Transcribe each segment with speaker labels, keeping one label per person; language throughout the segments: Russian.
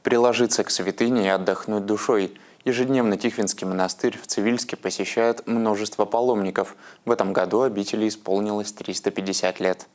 Speaker 1: приложиться к святыне и отдохнуть душой. Ежедневно Тихвинский монастырь в Цивильске посещает множество паломников. В этом году обители исполнилось 350 лет.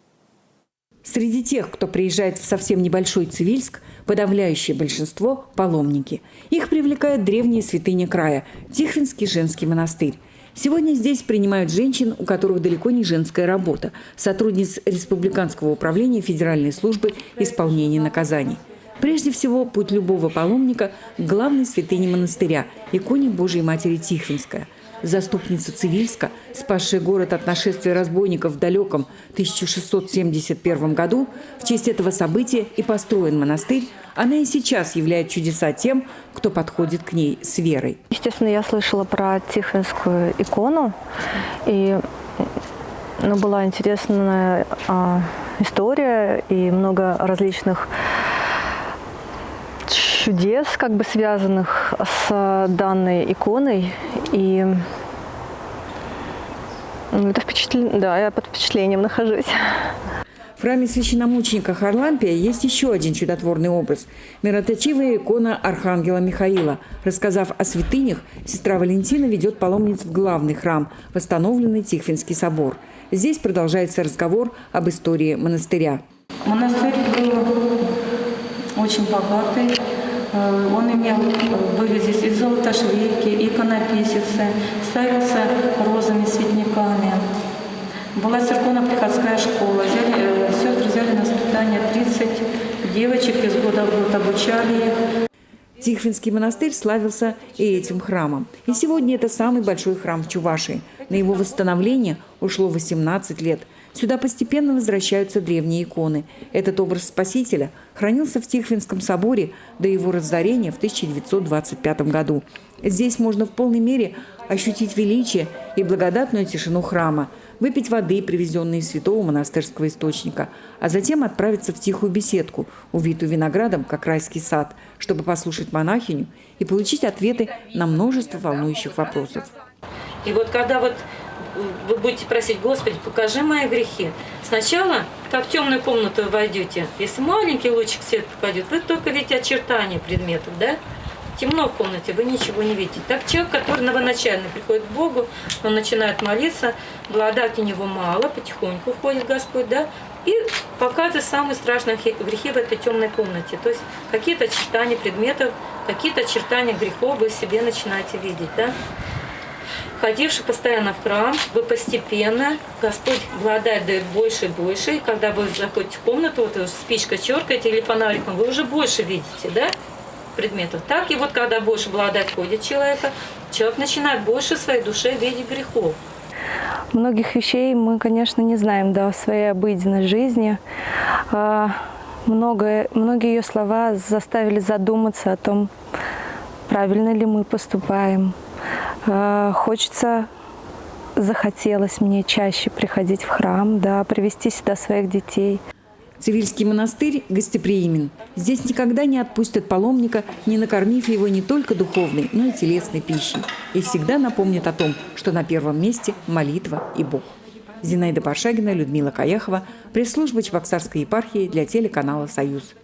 Speaker 2: Среди тех, кто приезжает в совсем небольшой Цивильск, подавляющее большинство – паломники. Их привлекает древняя святыня края – Тихвинский женский монастырь. Сегодня здесь принимают женщин, у которых далеко не женская работа, сотрудниц Республиканского управления Федеральной службы исполнения наказаний. Прежде всего, путь любого паломника к главной святыне монастыря – иконе Божией Матери Тихвинская. Заступница Цивильска, спасшая город от нашествия разбойников в далеком 1671 году, в честь этого события и построен монастырь, она и сейчас являет чудеса тем, кто подходит к ней с верой.
Speaker 3: Естественно, я слышала про Тихвинскую икону, и была интересная история и много различных чудес, связанных с данной иконой. И это я под впечатлением нахожусь.
Speaker 2: В храме священномученика Харлампия есть еще один чудотворный образ – мироточивая икона Архангела Михаила. Рассказав о святынях, сестра Валентина ведет паломниц в главный храм, восстановленный Тихвинский собор. Здесь продолжается разговор об истории монастыря.
Speaker 4: Монастырь был очень богатый. Он имел вывездись из золотошвейки, иконописицы, ставился розами, цветниками. Была церковно-приходская школа. Сестры взяли на воспитание 30 девочек, из года в год обучали их.
Speaker 2: Тихвинский монастырь славился и этим храмом. И сегодня это самый большой храм в Чувашии. На его восстановление ушло 18 лет. Сюда постепенно возвращаются древние иконы. Этот образ Спасителя хранился в Тихвинском соборе до его разорения в 1925 году. Здесь можно в полной мере ощутить величие и благодатную тишину храма, выпить воды, привезенной из святого монастырского источника, а затем отправиться в тихую беседку, увитую виноградом, как райский сад, чтобы послушать монахиню и получить ответы на множество волнующих вопросов.
Speaker 5: И когда вы будете просить: Господи, покажи мои грехи. Сначала, как в темную комнату войдете, если маленький лучик света попадет, вы только видите очертания предметов, да? Темно в комнате, вы ничего не видите. Так человек, который новоначально приходит к Богу, он начинает молиться, благодати у него мало, потихоньку входит Господь, да? И показывает самые страшные грехи в этой темной комнате. То есть какие-то очертания предметов, какие-то очертания грехов вы себе начинаете видеть, да? Ходивший постоянно в храм, вы постепенно, Господь благодать дает больше и больше. И когда вы заходите в комнату, спичкой черкаете или фонариком, вы уже больше видите, да, предметов. Так и когда больше благодать входит в человека, человек начинает больше в своей душе видеть грехов.
Speaker 3: Многих вещей мы, конечно, не знаем, в своей обыденной жизни. Многие ее слова заставили задуматься о том, правильно ли мы поступаем. Захотелось мне чаще приходить в храм, привести сюда своих детей.
Speaker 2: Цивильский монастырь гостеприимен. Здесь никогда не отпустят паломника, не накормив его не только духовной, но и телесной пищей. И всегда напомнят о том, что на первом месте молитва и Бог. Зинаида Паршагина, Людмила Каяхова, пресс-служба Чебоксарской епархии для телеканала «Союз».